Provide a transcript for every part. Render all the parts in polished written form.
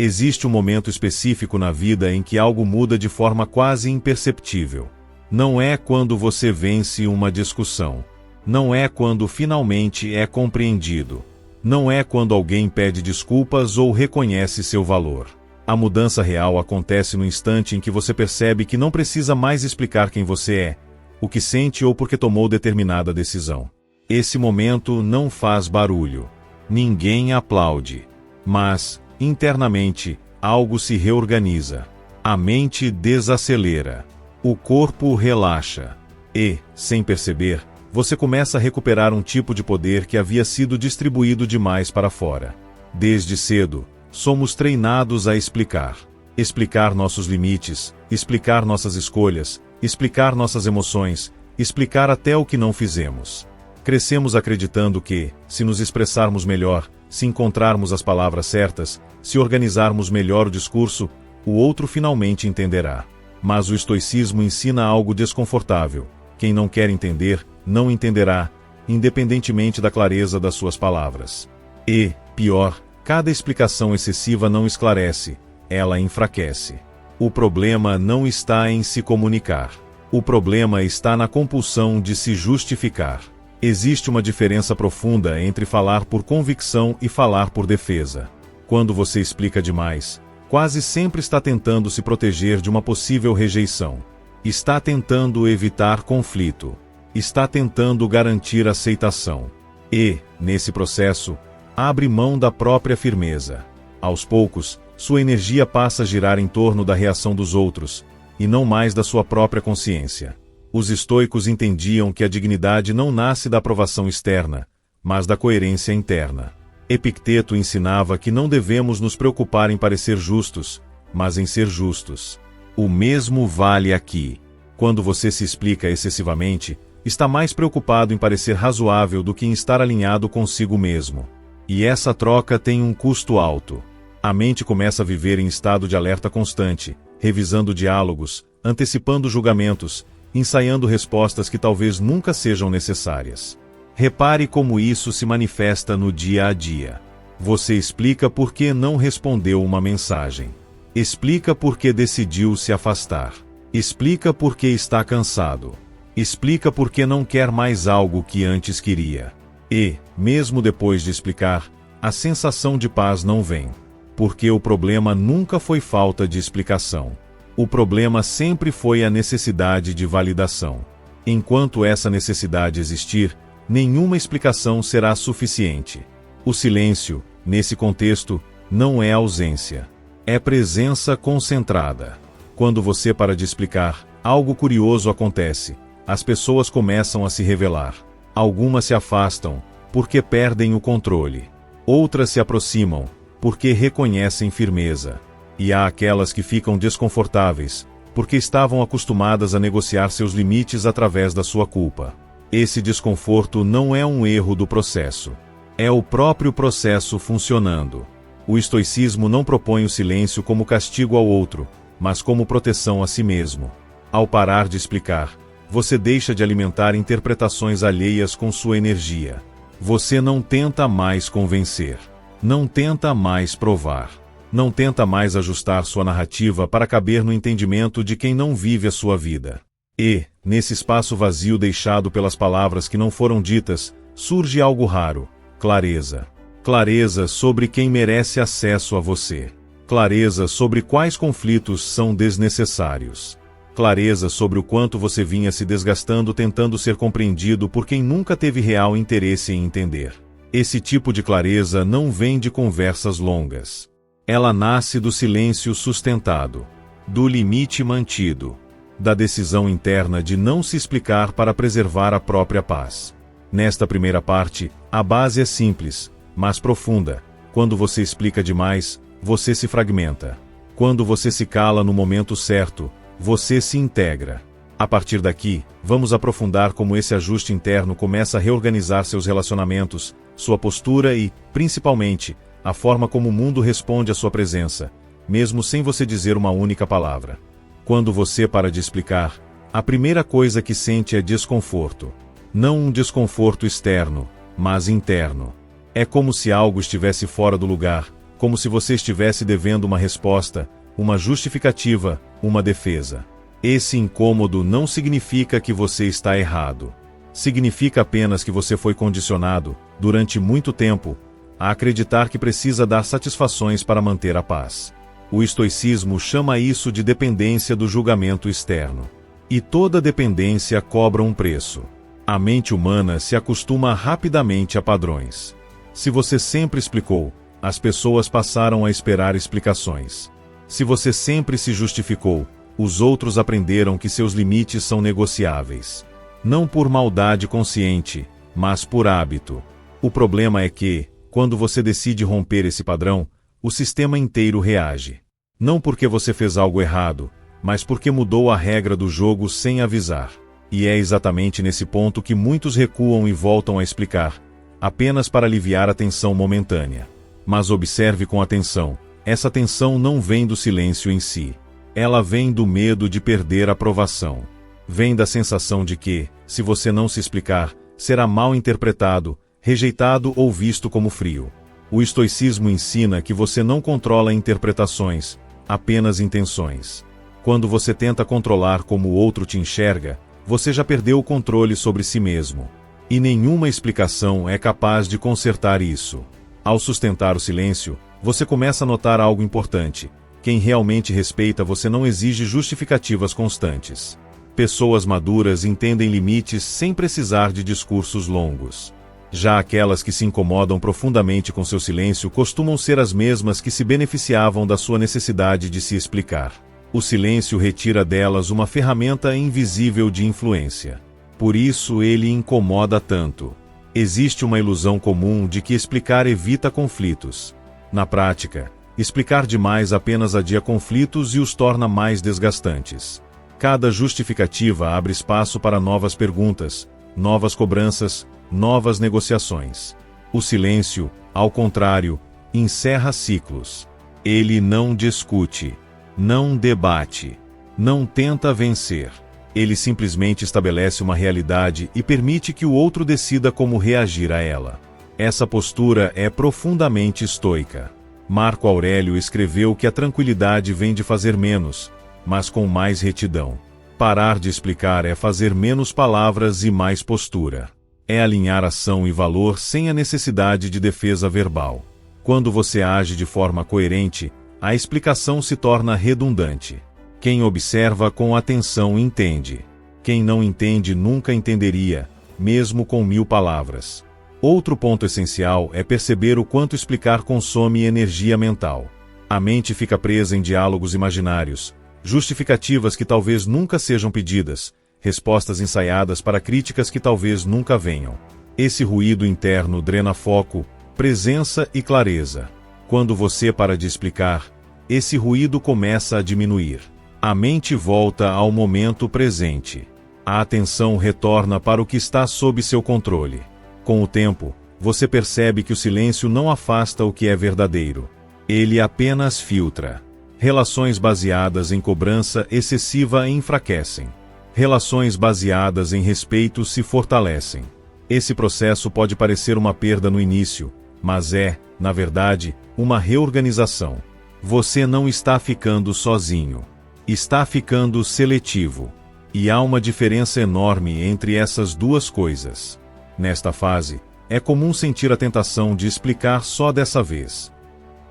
Existe um momento específico na vida em que algo muda de forma quase imperceptível. Não é quando você vence uma discussão. Não é quando finalmente é compreendido. Não é quando alguém pede desculpas ou reconhece seu valor. A mudança real acontece no instante em que você percebe que não precisa mais explicar quem você é, o que sente ou por que tomou determinada decisão. Esse momento não faz barulho. Ninguém aplaude. Mas, internamente, algo se reorganiza. A mente desacelera. O corpo relaxa. E, sem perceber, você começa a recuperar um tipo de poder que havia sido distribuído demais para fora. Desde cedo, somos treinados a explicar. Explicar nossos limites, explicar nossas escolhas, explicar nossas emoções, explicar até o que não fizemos. Crescemos acreditando que, se nos expressarmos melhor, se encontrarmos as palavras certas, se organizarmos melhor o discurso, o outro finalmente entenderá. Mas o estoicismo ensina algo desconfortável. Quem não quer entender, não entenderá, independentemente da clareza das suas palavras. E, pior, cada explicação excessiva não esclarece, ela enfraquece. O problema não está em se comunicar. O problema está na compulsão de se justificar. Existe uma diferença profunda entre falar por convicção e falar por defesa. Quando você explica demais, quase sempre está tentando se proteger de uma possível rejeição. Está tentando evitar conflito. Está tentando garantir aceitação. E, nesse processo, abre mão da própria firmeza. Aos poucos, sua energia passa a girar em torno da reação dos outros, e não mais da sua própria consciência. Os estoicos entendiam que a dignidade não nasce da aprovação externa, mas da coerência interna. Epicteto ensinava que não devemos nos preocupar em parecer justos, mas em ser justos. O mesmo vale aqui. Quando você se explica excessivamente, está mais preocupado em parecer razoável do que em estar alinhado consigo mesmo. E essa troca tem um custo alto. A mente começa a viver em estado de alerta constante, revisando diálogos, antecipando julgamentos, ensaiando respostas que talvez nunca sejam necessárias. Repare como isso se manifesta no dia a dia. Você explica por que não respondeu uma mensagem. Explica por que decidiu se afastar. Explica por que está cansado. Explica por que não quer mais algo que antes queria. E, mesmo depois de explicar, a sensação de paz não vem. Porque o problema nunca foi falta de explicação. O problema sempre foi a necessidade de validação. Enquanto essa necessidade existir, nenhuma explicação será suficiente. O silêncio, nesse contexto, não é ausência. É presença concentrada. Quando você para de explicar, algo curioso acontece. As pessoas começam a se revelar. Algumas se afastam, porque perdem o controle. Outras se aproximam, porque reconhecem firmeza. E há aquelas que ficam desconfortáveis, porque estavam acostumadas a negociar seus limites através da sua culpa. Esse desconforto não é um erro do processo. É o próprio processo funcionando. O estoicismo não propõe o silêncio como castigo ao outro, mas como proteção a si mesmo. Ao parar de explicar, você deixa de alimentar interpretações alheias com sua energia. Você não tenta mais convencer. Não tenta mais provar. Não tenta mais ajustar sua narrativa para caber no entendimento de quem não vive a sua vida. E, nesse espaço vazio deixado pelas palavras que não foram ditas, surge algo raro: clareza. Clareza sobre quem merece acesso a você. Clareza sobre quais conflitos são desnecessários. Clareza sobre o quanto você vinha se desgastando tentando ser compreendido por quem nunca teve real interesse em entender. Esse tipo de clareza não vem de conversas longas. Ela nasce do silêncio sustentado, do limite mantido, da decisão interna de não se explicar para preservar a própria paz. Nesta primeira parte, a base é simples, mas profunda. Quando você explica demais, você se fragmenta. Quando você se cala no momento certo, você se integra. A partir daqui, vamos aprofundar como esse ajuste interno começa a reorganizar seus relacionamentos, sua postura e, principalmente, a forma como o mundo responde à sua presença, mesmo sem você dizer uma única palavra. Quando você para de explicar, a primeira coisa que sente é desconforto. Não um desconforto externo, mas interno. É como se algo estivesse fora do lugar, como se você estivesse devendo uma resposta, uma justificativa, uma defesa. Esse incômodo não significa que você está errado. Significa apenas que você foi condicionado, durante muito tempo, a acreditar que precisa dar satisfações para manter a paz. O estoicismo chama isso de dependência do julgamento externo. E toda dependência cobra um preço. A mente humana se acostuma rapidamente a padrões. Se você sempre explicou, as pessoas passaram a esperar explicações. Se você sempre se justificou, os outros aprenderam que seus limites são negociáveis. Não por maldade consciente, mas por hábito. O problema é que, quando você decide romper esse padrão, o sistema inteiro reage. Não porque você fez algo errado, mas porque mudou a regra do jogo sem avisar. E é exatamente nesse ponto que muitos recuam e voltam a explicar, apenas para aliviar a tensão momentânea. Mas observe com atenção, essa tensão não vem do silêncio em si. Ela vem do medo de perder a aprovação. Vem da sensação de que, se você não se explicar, será mal interpretado, rejeitado ou visto como frio. O estoicismo ensina que você não controla interpretações, apenas intenções. Quando você tenta controlar como o outro te enxerga, você já perdeu o controle sobre si mesmo. E nenhuma explicação é capaz de consertar isso. Ao sustentar o silêncio, você começa a notar algo importante. Quem realmente respeita você não exige justificativas constantes. Pessoas maduras entendem limites sem precisar de discursos longos. Já aquelas que se incomodam profundamente com seu silêncio costumam ser as mesmas que se beneficiavam da sua necessidade de se explicar. O silêncio retira delas uma ferramenta invisível de influência. Por isso ele incomoda tanto. Existe uma ilusão comum de que explicar evita conflitos. Na prática, explicar demais apenas adia conflitos e os torna mais desgastantes. Cada justificativa abre espaço para novas perguntas, novas cobranças, novas negociações. O silêncio, ao contrário, encerra ciclos. Ele não discute, não debate, não tenta vencer. Ele simplesmente estabelece uma realidade e permite que o outro decida como reagir a ela. Essa postura é profundamente estoica. Marco Aurélio escreveu que a tranquilidade vem de fazer menos, mas com mais retidão. Parar de explicar é fazer menos palavras e mais postura. É alinhar ação e valor sem a necessidade de defesa verbal. Quando você age de forma coerente, a explicação se torna redundante. Quem observa com atenção entende. Quem não entende nunca entenderia, mesmo com 1000 palavras. Outro ponto essencial é perceber o quanto explicar consome energia mental. A mente fica presa em diálogos imaginários, justificativas que talvez nunca sejam pedidas, respostas ensaiadas para críticas que talvez nunca venham. Esse ruído interno drena foco, presença e clareza. Quando você para de explicar, esse ruído começa a diminuir. A mente volta ao momento presente. A atenção retorna para o que está sob seu controle. Com o tempo, você percebe que o silêncio não afasta o que é verdadeiro. Ele apenas filtra. Relações baseadas em cobrança excessiva enfraquecem. Relações baseadas em respeito se fortalecem. Esse processo pode parecer uma perda no início, mas é, na verdade, uma reorganização. Você não está ficando sozinho. Está ficando seletivo. E há uma diferença enorme entre essas duas coisas. Nesta fase, é comum sentir a tentação de explicar só dessa vez.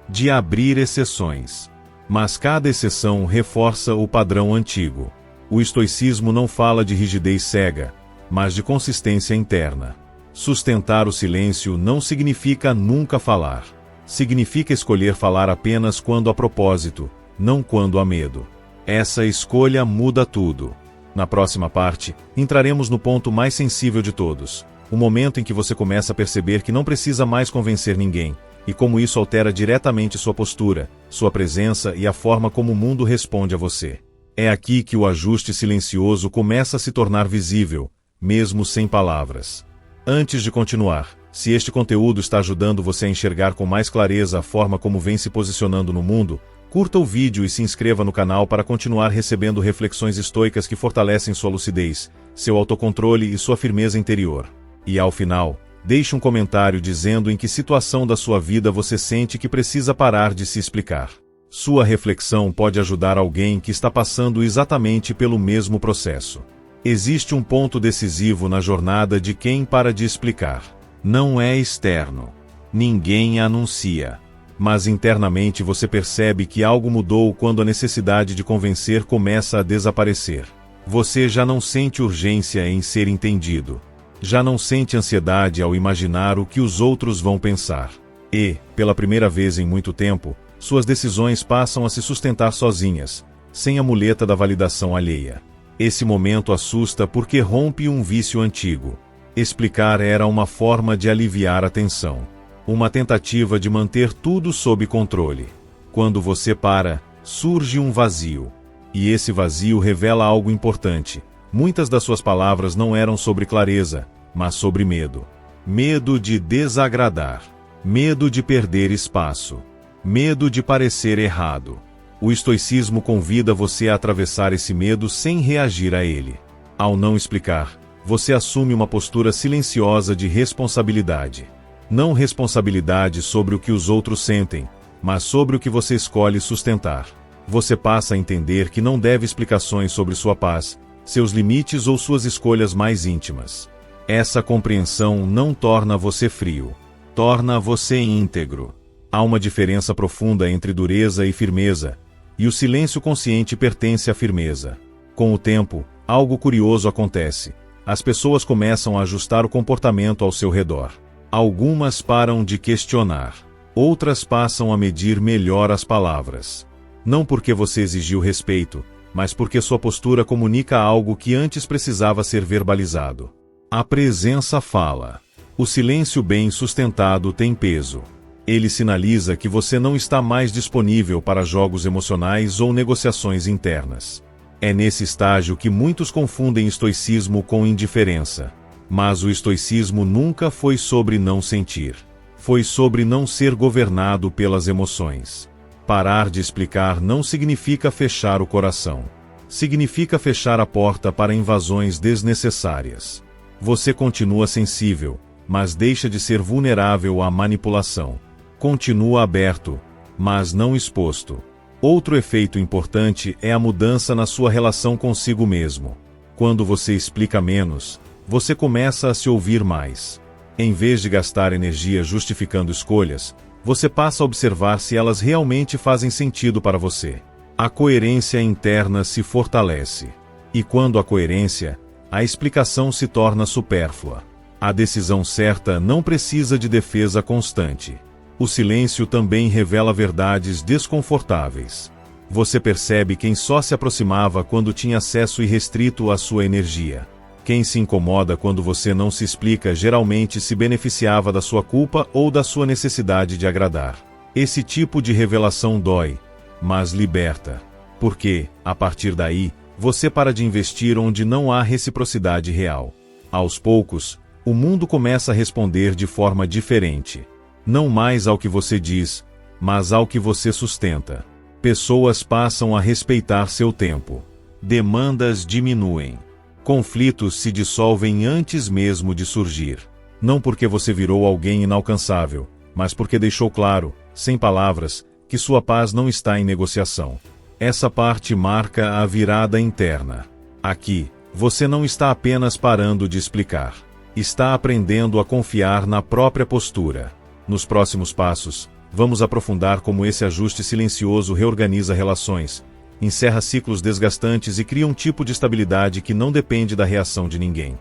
De abrir exceções. Mas cada exceção reforça o padrão antigo. O estoicismo não fala de rigidez cega, mas de consistência interna. Sustentar o silêncio não significa nunca falar. Significa escolher falar apenas quando há propósito, não quando há medo. Essa escolha muda tudo. Na próxima parte, entraremos no ponto mais sensível de todos. O momento em que você começa a perceber que não precisa mais convencer ninguém, e como isso altera diretamente sua postura, sua presença e a forma como o mundo responde a você. É aqui que o ajuste silencioso começa a se tornar visível, mesmo sem palavras. Antes de continuar, se este conteúdo está ajudando você a enxergar com mais clareza a forma como vem se posicionando no mundo, curta o vídeo e se inscreva no canal para continuar recebendo reflexões estoicas que fortalecem sua lucidez, seu autocontrole e sua firmeza interior. E ao final, Deixe um comentário dizendo em que situação da sua vida você sente que precisa parar de se explicar. Sua reflexão pode ajudar alguém que está passando exatamente pelo mesmo processo. Existe um ponto decisivo na jornada de quem para de explicar. Não é externo. Ninguém anuncia. Mas internamente você percebe que algo mudou quando a necessidade de convencer começa a desaparecer. Você já não sente urgência em ser entendido. Já não sente ansiedade ao imaginar o que os outros vão pensar. E, pela primeira vez em muito tempo, suas decisões passam a se sustentar sozinhas, sem a muleta da validação alheia. Esse momento assusta porque rompe um vício antigo. Explicar era uma forma de aliviar a tensão. Uma tentativa de manter tudo sob controle. Quando você para, surge um vazio. E esse vazio revela algo importante. Muitas das suas palavras não eram sobre clareza, mas sobre medo. Medo de desagradar. Medo de perder espaço. Medo de parecer errado. O estoicismo convida você a atravessar esse medo sem reagir a ele. Ao não explicar, você assume uma postura silenciosa de responsabilidade. Não responsabilidade sobre o que os outros sentem, mas sobre o que você escolhe sustentar. Você passa a entender que não deve explicações sobre sua paz, seus limites ou suas escolhas mais íntimas. Essa compreensão não torna você frio, torna você íntegro. Há uma diferença profunda entre dureza e firmeza, e o silêncio consciente pertence à firmeza. Com o tempo, algo curioso acontece. As pessoas começam a ajustar o comportamento ao seu redor. Algumas param de questionar. Outras passam a medir melhor as palavras. Não porque você exigiu respeito, mas porque sua postura comunica algo que antes precisava ser verbalizado. A presença fala. O silêncio bem sustentado tem peso. Ele sinaliza que você não está mais disponível para jogos emocionais ou negociações internas. É nesse estágio que muitos confundem estoicismo com indiferença. Mas o estoicismo nunca foi sobre não sentir. Foi sobre não ser governado pelas emoções. Parar de explicar não significa fechar o coração. Significa fechar a porta para invasões desnecessárias. Você continua sensível, mas deixa de ser vulnerável à manipulação. Continua aberto, mas não exposto. Outro efeito importante é a mudança na sua relação consigo mesmo. Quando você explica menos, você começa a se ouvir mais. Em vez de gastar energia justificando escolhas, você passa a observar se elas realmente fazem sentido para você. A coerência interna se fortalece. E quando há coerência, a explicação se torna supérflua. A decisão certa não precisa de defesa constante. O silêncio também revela verdades desconfortáveis. Você percebe quem só se aproximava quando tinha acesso irrestrito à sua energia. Quem se incomoda quando você não se explica geralmente se beneficiava da sua culpa ou da sua necessidade de agradar. Esse tipo de revelação dói, mas liberta. Porque, a partir daí, você para de investir onde não há reciprocidade real. Aos poucos, o mundo começa a responder de forma diferente. Não mais ao que você diz, mas ao que você sustenta. Pessoas passam a respeitar seu tempo. Demandas diminuem. Conflitos se dissolvem antes mesmo de surgir. Não porque você virou alguém inalcançável, mas porque deixou claro, sem palavras, que sua paz não está em negociação. Essa parte marca a virada interna. Aqui, você não está apenas parando de explicar. Está aprendendo a confiar na própria postura. Nos próximos passos, vamos aprofundar como esse ajuste silencioso reorganiza relações, encerra ciclos desgastantes e cria um tipo de estabilidade que não depende da reação de ninguém.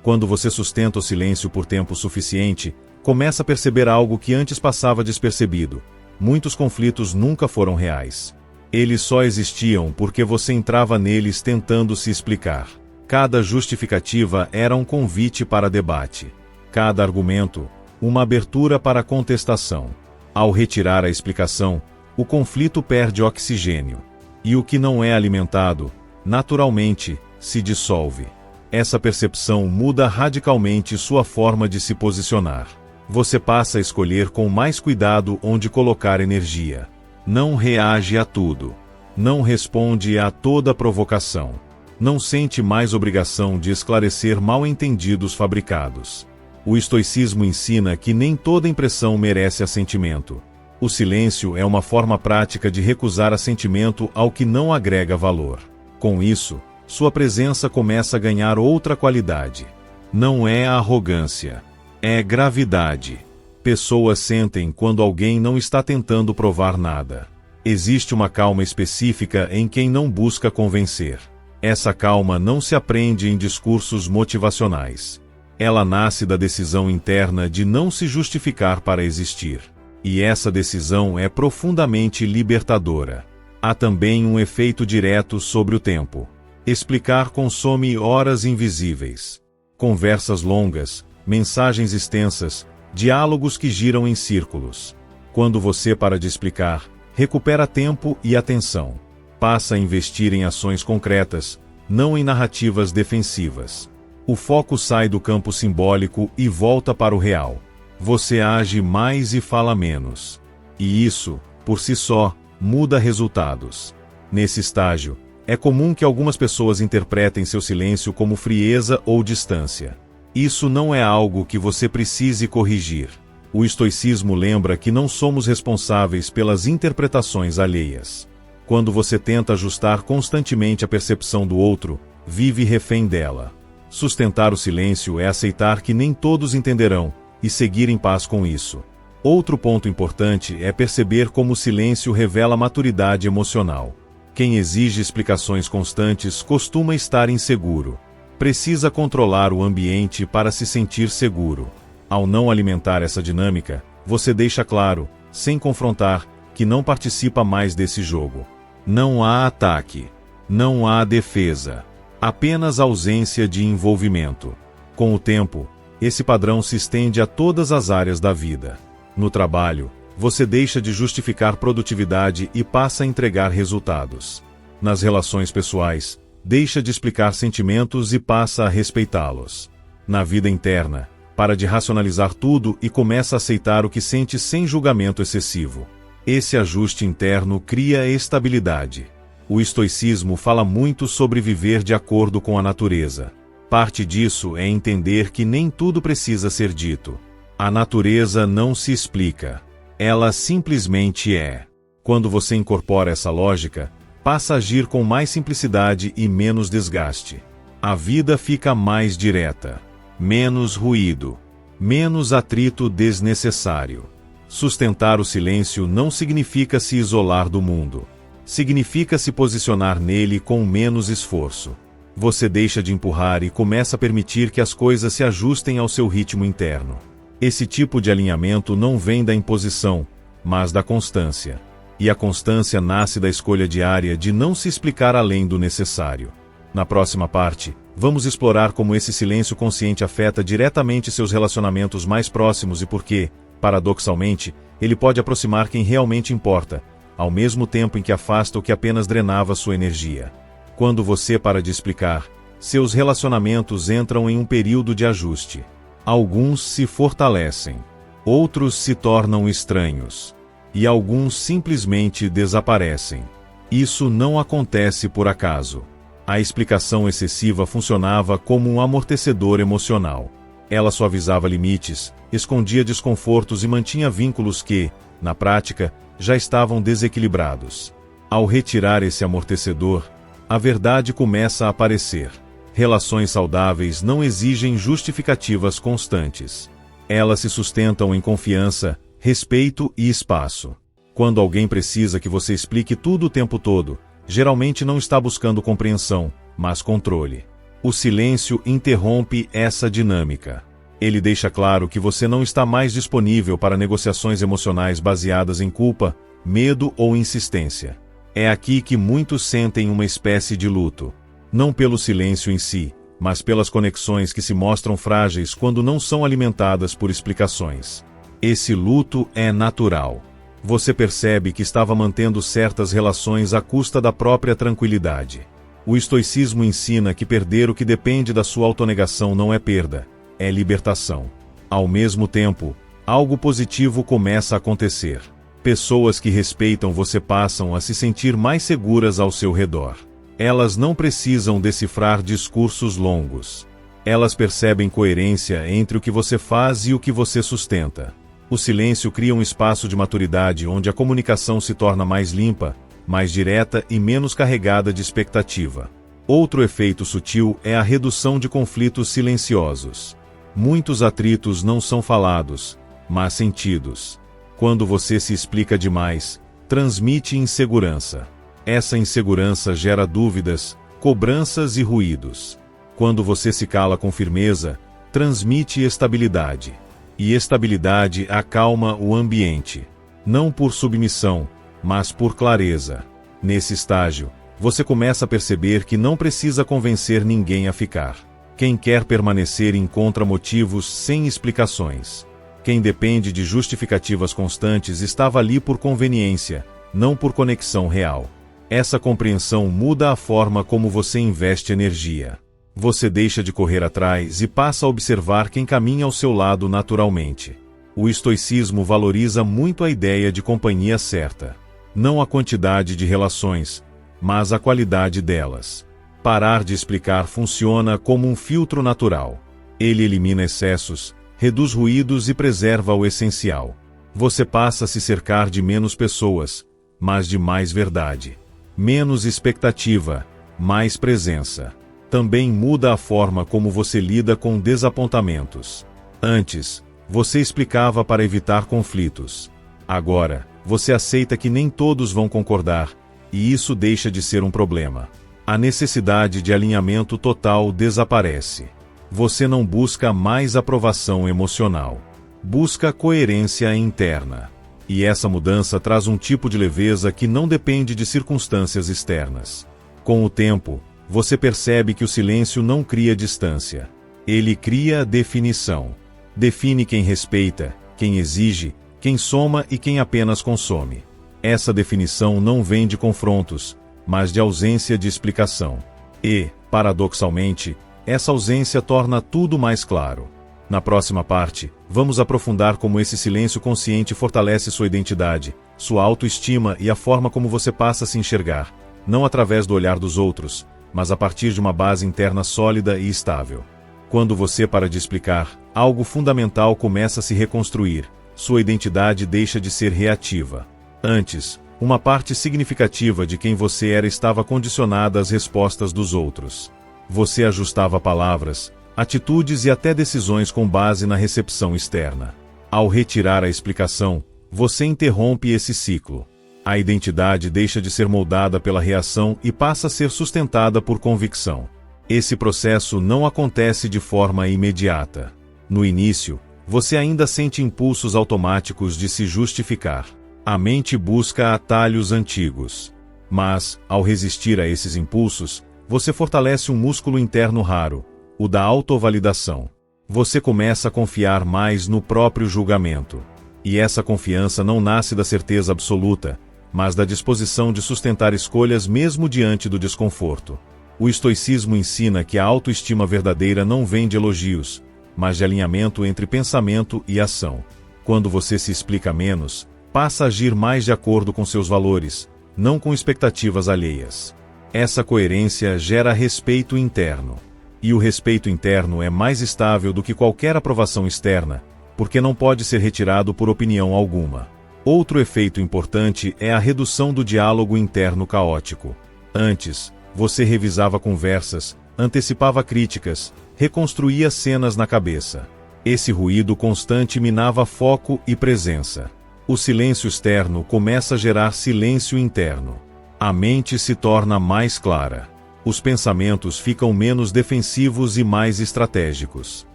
Quando você sustenta o silêncio por tempo suficiente, começa a perceber algo que antes passava despercebido. Muitos conflitos nunca foram reais. Eles só existiam porque você entrava neles tentando se explicar. Cada justificativa era um convite para debate. Cada argumento, uma abertura para contestação. Ao retirar a explicação, o conflito perde oxigênio. E o que não é alimentado, naturalmente, se dissolve. Essa percepção muda radicalmente sua forma de se posicionar. Você passa a escolher com mais cuidado onde colocar energia. Não reage a tudo. Não responde a toda provocação. Não sente mais obrigação de esclarecer mal-entendidos fabricados. O estoicismo ensina que nem toda impressão merece assentimento. O silêncio é uma forma prática de recusar assentimento ao que não agrega valor. Com isso, sua presença começa a ganhar outra qualidade. Não é arrogância, é gravidade. Pessoas sentem quando alguém não está tentando provar nada. Existe uma calma específica em quem não busca convencer. Essa calma não se aprende em discursos motivacionais. Ela nasce da decisão interna de não se justificar para existir. E essa decisão é profundamente libertadora. Há também um efeito direto sobre o tempo. Explicar consome horas invisíveis. Conversas longas, mensagens extensas, diálogos que giram em círculos. Quando você para de explicar, recupera tempo e atenção. Passa a investir em ações concretas, não em narrativas defensivas. O foco sai do campo simbólico e volta para o real. Você age mais e fala menos. E isso, por si só, muda resultados. Nesse estágio, é comum que algumas pessoas interpretem seu silêncio como frieza ou distância. Isso não é algo que você precise corrigir. O estoicismo lembra que não somos responsáveis pelas interpretações alheias. Quando você tenta ajustar constantemente a percepção do outro, vive refém dela. Sustentar o silêncio é aceitar que nem todos entenderão, e seguir em paz com isso. Outro ponto importante é perceber como o silêncio revela maturidade emocional. Quem exige explicações constantes costuma estar inseguro. Precisa controlar o ambiente para se sentir seguro. Ao não alimentar essa dinâmica, você deixa claro, sem confrontar, que não participa mais desse jogo. Não há ataque. Não há defesa. Apenas ausência de envolvimento. Com o tempo, esse padrão se estende a todas as áreas da vida. No trabalho, você deixa de justificar produtividade e passa a entregar resultados. Nas relações pessoais, deixa de explicar sentimentos e passa a respeitá-los. Na vida interna, para de racionalizar tudo e começa a aceitar o que sente sem julgamento excessivo. Esse ajuste interno cria estabilidade. O estoicismo fala muito sobre viver de acordo com a natureza. Parte disso é entender que nem tudo precisa ser dito. A natureza não se explica. Ela simplesmente é. Quando você incorpora essa lógica, passa a agir com mais simplicidade e menos desgaste. A vida fica mais direta. Menos ruído. Menos atrito desnecessário. Sustentar o silêncio não significa se isolar do mundo. Significa se posicionar nele com menos esforço. Você deixa de empurrar e começa a permitir que as coisas se ajustem ao seu ritmo interno. Esse tipo de alinhamento não vem da imposição, mas da constância. E a constância nasce da escolha diária de não se explicar além do necessário. Na próxima parte, vamos explorar como esse silêncio consciente afeta diretamente seus relacionamentos mais próximos e por que, paradoxalmente, ele pode aproximar quem realmente importa, ao mesmo tempo em que afasta o que apenas drenava sua energia. Quando você para de explicar, seus relacionamentos entram em um período de ajuste. Alguns se fortalecem, outros se tornam estranhos, e alguns simplesmente desaparecem. Isso não acontece por acaso. A explicação excessiva funcionava como um amortecedor emocional. Ela suavizava limites, escondia desconfortos e mantinha vínculos que, na prática, já estavam desequilibrados. Ao retirar esse amortecedor, a verdade começa a aparecer. Relações saudáveis não exigem justificativas constantes. Elas se sustentam em confiança, respeito e espaço. Quando alguém precisa que você explique tudo o tempo todo, geralmente não está buscando compreensão, mas controle. O silêncio interrompe essa dinâmica. Ele deixa claro que você não está mais disponível para negociações emocionais baseadas em culpa, medo ou insistência. É aqui que muitos sentem uma espécie de luto. Não pelo silêncio em si, mas pelas conexões que se mostram frágeis quando não são alimentadas por explicações. Esse luto é natural. Você percebe que estava mantendo certas relações à custa da própria tranquilidade. O estoicismo ensina que perder o que depende da sua autonegação não é perda, é libertação. Ao mesmo tempo, algo positivo começa a acontecer. Pessoas que respeitam você passam a se sentir mais seguras ao seu redor. Elas não precisam decifrar discursos longos. Elas percebem coerência entre o que você faz e o que você sustenta. O silêncio cria um espaço de maturidade onde a comunicação se torna mais limpa, mais direta e menos carregada de expectativa. Outro efeito sutil é a redução de conflitos silenciosos. Muitos atritos não são falados, mas sentidos. Quando você se explica demais, transmite insegurança. Essa insegurança gera dúvidas, cobranças e ruídos. Quando você se cala com firmeza, transmite estabilidade. E estabilidade acalma o ambiente. Não por submissão, mas por clareza. Nesse estágio, você começa a perceber que não precisa convencer ninguém a ficar. Quem quer permanecer encontra motivos sem explicações. Quem depende de justificativas constantes estava ali por conveniência, não por conexão real. Essa compreensão muda a forma como você investe energia. Você deixa de correr atrás e passa a observar quem caminha ao seu lado naturalmente. O estoicismo valoriza muito a ideia de companhia certa. Não a quantidade de relações, mas a qualidade delas. Parar de explicar funciona como um filtro natural. Ele elimina excessos, reduz ruídos e preserva o essencial. Você passa a se cercar de menos pessoas, mas de mais verdade. Menos expectativa, mais presença. Também muda a forma como você lida com desapontamentos. Antes, você explicava para evitar conflitos. Agora, você aceita que nem todos vão concordar, e isso deixa de ser um problema. A necessidade de alinhamento total desaparece. Você não busca mais aprovação emocional. Busca coerência interna. E essa mudança traz um tipo de leveza que não depende de circunstâncias externas. Com o tempo, você percebe que o silêncio não cria distância. Ele cria definição. Define quem respeita, quem exige, quem soma e quem apenas consome. Essa definição não vem de confrontos, mas de ausência de explicação. E, paradoxalmente, essa ausência torna tudo mais claro. Na próxima parte, vamos aprofundar como esse silêncio consciente fortalece sua identidade, sua autoestima e a forma como você passa a se enxergar, não através do olhar dos outros, mas a partir de uma base interna sólida e estável. Quando você para de explicar, algo fundamental começa a se reconstruir, sua identidade deixa de ser reativa. Antes, uma parte significativa de quem você era estava condicionada às respostas dos outros. Você ajustava palavras, atitudes e até decisões com base na recepção externa. Ao retirar a explicação, você interrompe esse ciclo. A identidade deixa de ser moldada pela reação e passa a ser sustentada por convicção. Esse processo não acontece de forma imediata. No início, você ainda sente impulsos automáticos de se justificar. A mente busca atalhos antigos. Mas, ao resistir a esses impulsos, você fortalece um músculo interno raro, o da autovalidação. Você começa a confiar mais no próprio julgamento. E essa confiança não nasce da certeza absoluta, mas da disposição de sustentar escolhas mesmo diante do desconforto. O estoicismo ensina que a autoestima verdadeira não vem de elogios, mas de alinhamento entre pensamento e ação. Quando você se explica menos, passa a agir mais de acordo com seus valores, não com expectativas alheias. Essa coerência gera respeito interno. E o respeito interno é mais estável do que qualquer aprovação externa, porque não pode ser retirado por opinião alguma. Outro efeito importante é a redução do diálogo interno caótico. Antes, você revisava conversas, antecipava críticas, reconstruía cenas na cabeça. Esse ruído constante minava foco e presença. O silêncio externo começa a gerar silêncio interno. A mente se torna mais clara. Os pensamentos ficam menos defensivos e mais estratégicos.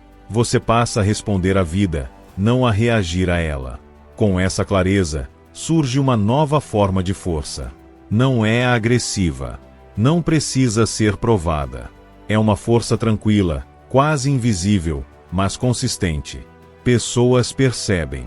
Você passa a responder à vida, não a reagir a ela. Com essa clareza, surge uma nova forma de força. Não é agressiva. Não precisa ser provada. É uma força tranquila, quase invisível, mas consistente. Pessoas percebem.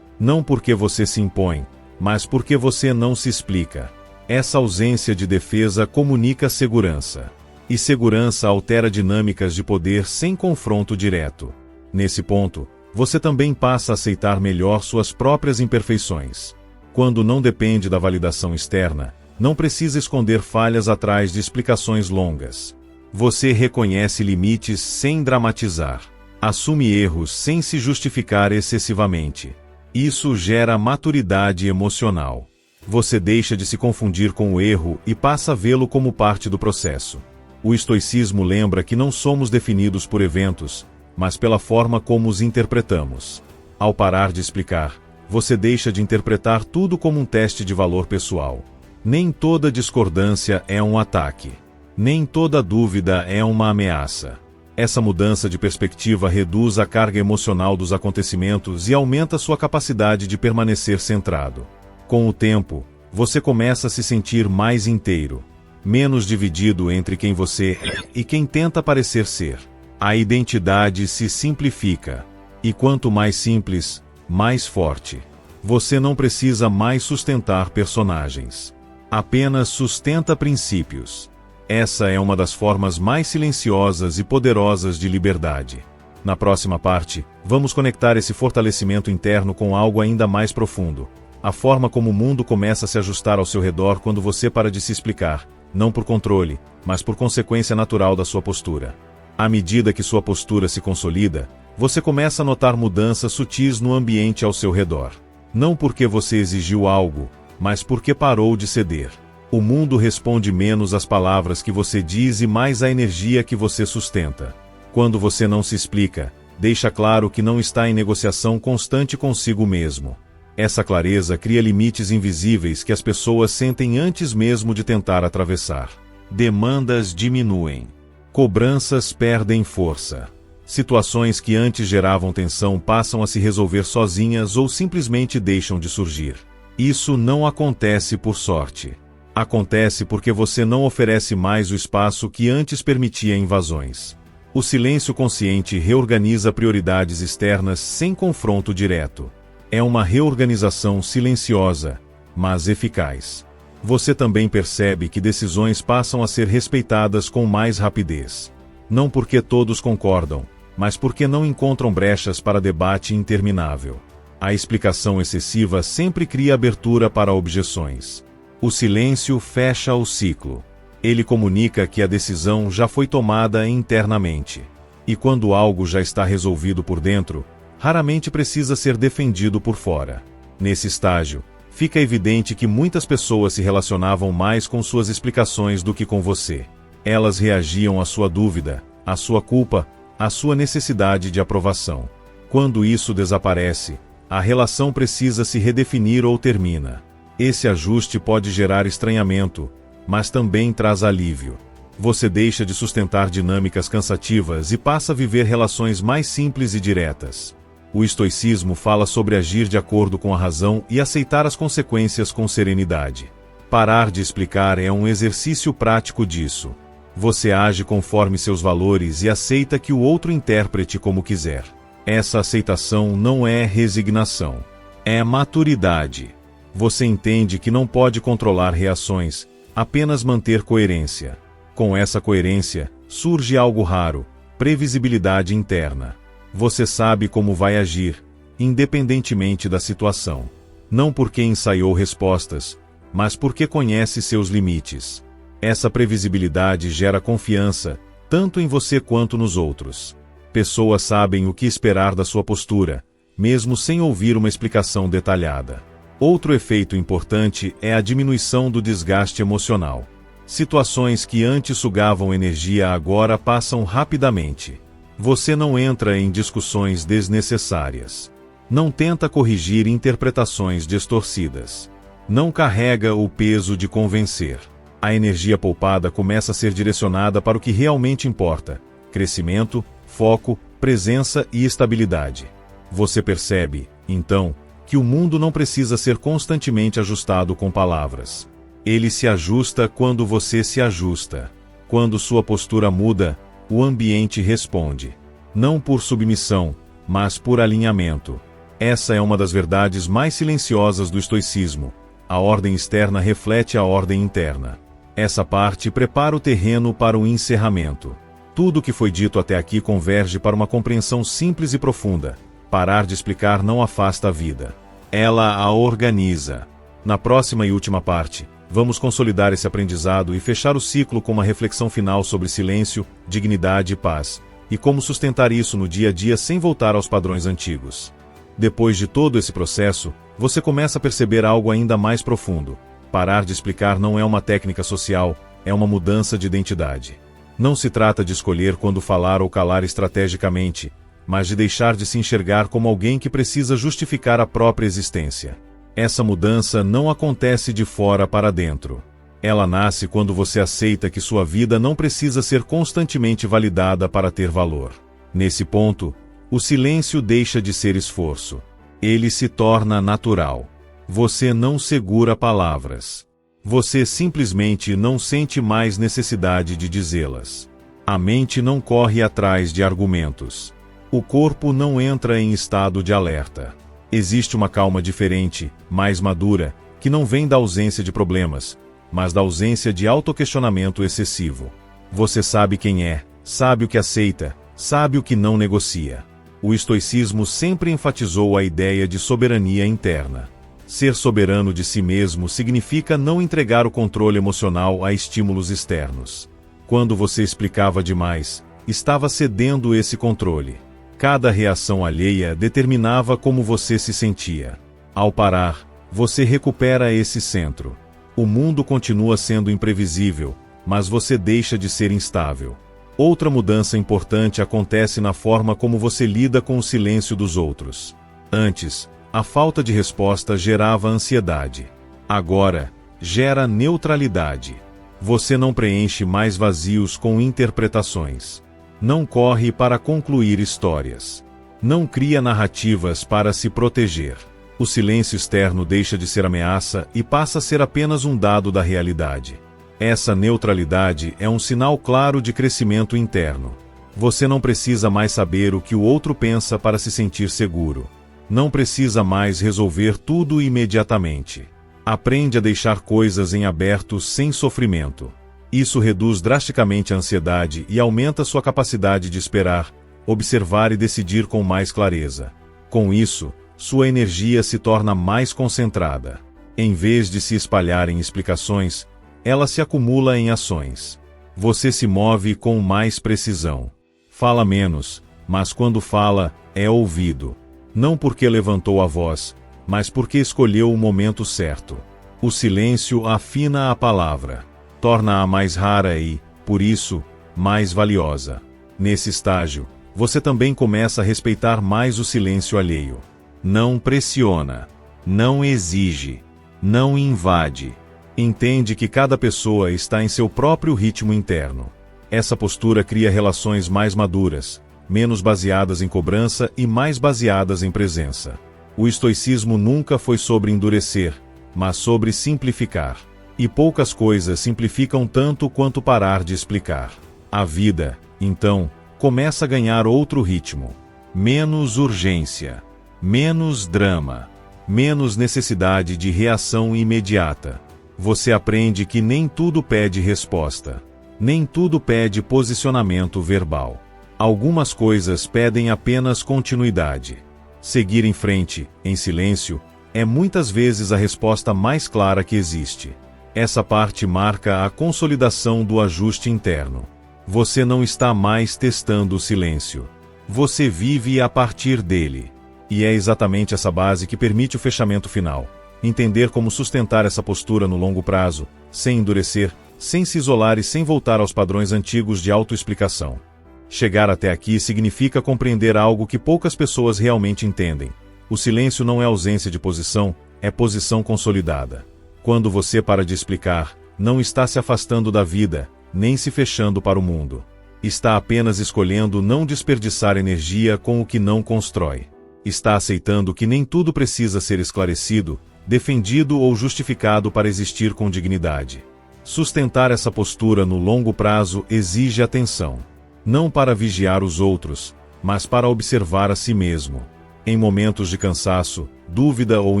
Não porque você se impõe, mas porque você não se explica. Essa ausência de defesa comunica segurança. E segurança altera dinâmicas de poder sem confronto direto. Nesse ponto, você também passa a aceitar melhor suas próprias imperfeições. Quando não depende da validação externa, não precisa esconder falhas atrás de explicações longas. Você reconhece limites sem dramatizar. Assume erros sem se justificar excessivamente. Isso gera maturidade emocional. Você deixa de se confundir com o erro e passa a vê-lo como parte do processo. O estoicismo lembra que não somos definidos por eventos, mas pela forma como os interpretamos. Ao parar de explicar, você deixa de interpretar tudo como um teste de valor pessoal. Nem toda discordância é um ataque. Nem toda dúvida é uma ameaça. Essa mudança de perspectiva reduz a carga emocional dos acontecimentos e aumenta sua capacidade de permanecer centrado. Com o tempo, você começa a se sentir mais inteiro, menos dividido entre quem você é e quem tenta parecer ser. A identidade se simplifica, e quanto mais simples, mais forte. Você não precisa mais sustentar personagens. Apenas sustenta princípios. Essa é uma das formas mais silenciosas e poderosas de liberdade. Na próxima parte, vamos conectar esse fortalecimento interno com algo ainda mais profundo. A forma como o mundo começa a se ajustar ao seu redor quando você para de se explicar, não por controle, mas por consequência natural da sua postura. À medida que sua postura se consolida, você começa a notar mudanças sutis no ambiente ao seu redor. Não porque você exigiu algo, mas porque parou de ceder. O mundo responde menos às palavras que você diz e mais à energia que você sustenta. Quando você não se explica, deixa claro que não está em negociação constante consigo mesmo. Essa clareza cria limites invisíveis que as pessoas sentem antes mesmo de tentar atravessar. Demandas diminuem. Cobranças perdem força. Situações que antes geravam tensão passam a se resolver sozinhas ou simplesmente deixam de surgir. Isso não acontece por sorte. Acontece porque você não oferece mais o espaço que antes permitia invasões. O silêncio consciente reorganiza prioridades externas sem confronto direto. É uma reorganização silenciosa, mas eficaz. Você também percebe que decisões passam a ser respeitadas com mais rapidez. Não porque todos concordam, mas porque não encontram brechas para debate interminável. A explicação excessiva sempre cria abertura para objeções. O silêncio fecha o ciclo. Ele comunica que a decisão já foi tomada internamente. E quando algo já está resolvido por dentro, raramente precisa ser defendido por fora. Nesse estágio, fica evidente que muitas pessoas se relacionavam mais com suas explicações do que com você. Elas reagiam à sua dúvida, à sua culpa, à sua necessidade de aprovação. Quando isso desaparece, a relação precisa se redefinir ou termina. Esse ajuste pode gerar estranhamento, mas também traz alívio. Você deixa de sustentar dinâmicas cansativas e passa a viver relações mais simples e diretas. O estoicismo fala sobre agir de acordo com a razão e aceitar as consequências com serenidade. Parar de explicar é um exercício prático disso. Você age conforme seus valores e aceita que o outro interprete como quiser. Essa aceitação não é resignação. É maturidade. Você entende que não pode controlar reações, apenas manter coerência. Com essa coerência, surge algo raro: previsibilidade interna. Você sabe como vai agir, independentemente da situação. Não porque ensaiou respostas, mas porque conhece seus limites. Essa previsibilidade gera confiança, tanto em você quanto nos outros. Pessoas sabem o que esperar da sua postura, mesmo sem ouvir uma explicação detalhada. Outro efeito importante é a diminuição do desgaste emocional. Situações que antes sugavam energia agora passam rapidamente. Você não entra em discussões desnecessárias. Não tenta corrigir interpretações distorcidas. Não carrega o peso de convencer. A energia poupada começa a ser direcionada para o que realmente importa: crescimento, foco, presença e estabilidade. Você percebe, então, que o mundo não precisa ser constantemente ajustado com palavras. Ele se ajusta quando você se ajusta. Quando sua postura muda, o ambiente responde. Não por submissão, mas por alinhamento. Essa é uma das verdades mais silenciosas do estoicismo. A ordem externa reflete a ordem interna. Essa parte prepara o terreno para o encerramento. Tudo o que foi dito até aqui converge para uma compreensão simples e profunda. Parar de explicar não afasta a vida. Ela a organiza. Na próxima e última parte, Vamos consolidar esse aprendizado e fechar o ciclo com uma reflexão final sobre silêncio, dignidade e paz, e como sustentar isso no dia a dia sem voltar aos padrões antigos. Depois de todo esse processo, você começa a perceber algo ainda mais profundo. Parar de explicar não é uma técnica social, é uma mudança de identidade. Não se trata de escolher quando falar ou calar estrategicamente, mas de deixar de se enxergar como alguém que precisa justificar a própria existência. Essa mudança não acontece de fora para dentro. Ela nasce quando você aceita que sua vida não precisa ser constantemente validada para ter valor. Nesse ponto, o silêncio deixa de ser esforço. Ele se torna natural. Você não segura palavras. Você simplesmente não sente mais necessidade de dizê-las. A mente não corre atrás de argumentos. O corpo não entra em estado de alerta. Existe uma calma diferente, mais madura, que não vem da ausência de problemas, mas da ausência de autoquestionamento excessivo. Você sabe quem é, sabe o que aceita, sabe o que não negocia. O estoicismo sempre enfatizou a ideia de soberania interna. Ser soberano de si mesmo significa não entregar o controle emocional a estímulos externos. Quando você explicava demais, estava cedendo esse controle. Cada reação alheia determinava como você se sentia. Ao parar, você recupera esse centro. O mundo continua sendo imprevisível, mas você deixa de ser instável. Outra mudança importante acontece na forma como você lida com o silêncio dos outros. Antes, a falta de resposta gerava ansiedade. Agora, gera neutralidade. Você não preenche mais vazios com interpretações. Não corre para concluir histórias. Não cria narrativas para se proteger. O silêncio externo deixa de ser ameaça e passa a ser apenas um dado da realidade. Essa neutralidade é um sinal claro de crescimento interno. Você não precisa mais saber o que o outro pensa para se sentir seguro. Não precisa mais resolver tudo imediatamente. Aprende a deixar coisas em aberto sem sofrimento. Isso reduz drasticamente a ansiedade e aumenta sua capacidade de esperar, observar e decidir com mais clareza. Com isso, sua energia se torna mais concentrada. Em vez de se espalhar em explicações, ela se acumula em ações. Você se move com mais precisão. Fala menos, mas quando fala, é ouvido. Não porque levantou a voz, mas porque escolheu o momento certo. O silêncio afina a palavra. Torna-a mais rara e, por isso, mais valiosa. Nesse estágio, você também começa a respeitar mais o silêncio alheio. Não pressiona, não exige, não invade. Entende que cada pessoa está em seu próprio ritmo interno. Essa postura cria relações mais maduras, menos baseadas em cobrança e mais baseadas em presença. O estoicismo nunca foi sobre endurecer, mas sobre simplificar. E poucas coisas simplificam tanto quanto parar de explicar. A vida, então, começa a ganhar outro ritmo. Menos urgência, menos drama, menos necessidade de reação imediata. Você aprende que nem tudo pede resposta. Nem tudo pede posicionamento verbal. Algumas coisas pedem apenas continuidade. Seguir em frente, em silêncio, é muitas vezes a resposta mais clara que existe. Essa parte marca a consolidação do ajuste interno. Você não está mais testando o silêncio. Você vive a partir dele. E é exatamente essa base que permite o fechamento final. Entender como sustentar essa postura no longo prazo, sem endurecer, sem se isolar e sem voltar aos padrões antigos de autoexplicação. Chegar até aqui significa compreender algo que poucas pessoas realmente entendem. O silêncio não é ausência de posição, é posição consolidada. Quando você para de explicar, não está se afastando da vida, nem se fechando para o mundo. Está apenas escolhendo não desperdiçar energia com o que não constrói. Está aceitando que nem tudo precisa ser esclarecido, defendido ou justificado para existir com dignidade. Sustentar essa postura no longo prazo exige atenção. Não para vigiar os outros, mas para observar a si mesmo. Em momentos de cansaço, dúvida ou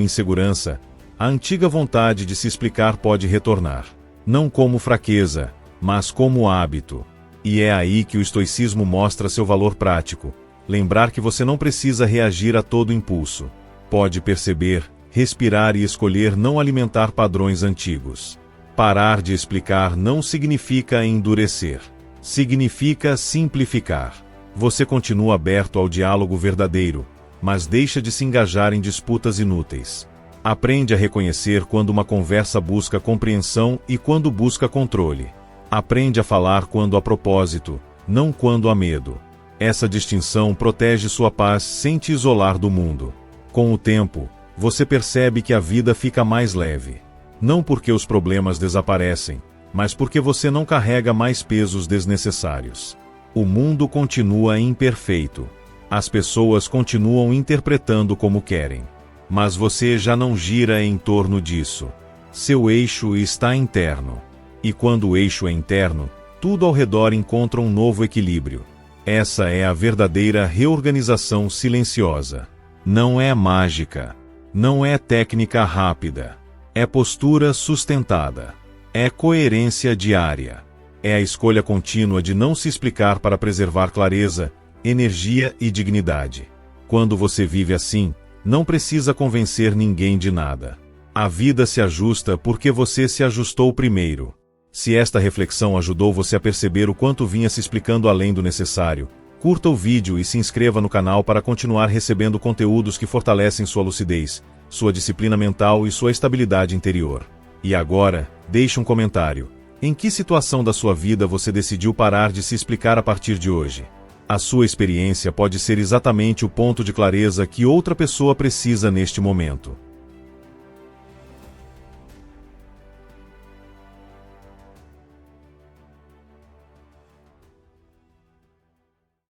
insegurança, a antiga vontade de se explicar pode retornar. Não como fraqueza, mas como hábito. E é aí que o estoicismo mostra seu valor prático. Lembrar que você não precisa reagir a todo impulso. Pode perceber, respirar e escolher não alimentar padrões antigos. Parar de explicar não significa endurecer. Significa simplificar. Você continua aberto ao diálogo verdadeiro, mas deixa de se engajar em disputas inúteis. Aprende a reconhecer quando uma conversa busca compreensão e quando busca controle. Aprende a falar quando há propósito, não quando há medo. Essa distinção protege sua paz sem te isolar do mundo. Com o tempo, você percebe que a vida fica mais leve. Não porque os problemas desaparecem, mas porque você não carrega mais pesos desnecessários. O mundo continua imperfeito. As pessoas continuam interpretando como querem. Mas você já não gira em torno disso. Seu eixo está interno. E quando o eixo é interno, tudo ao redor encontra um novo equilíbrio. Essa é a verdadeira reorganização silenciosa. Não é mágica. Não é técnica rápida. É postura sustentada. É coerência diária. É a escolha contínua de não se explicar para preservar clareza, energia e dignidade. Quando você vive assim, não precisa convencer ninguém de nada. A vida se ajusta porque você se ajustou primeiro. Se esta reflexão ajudou você a perceber o quanto vinha se explicando além do necessário, curta o vídeo e se inscreva no canal para continuar recebendo conteúdos que fortalecem sua lucidez, sua disciplina mental e sua estabilidade interior. E agora, deixe um comentário. Em que situação da sua vida você decidiu parar de se explicar a partir de hoje? A sua experiência pode ser exatamente o ponto de clareza que outra pessoa precisa neste momento.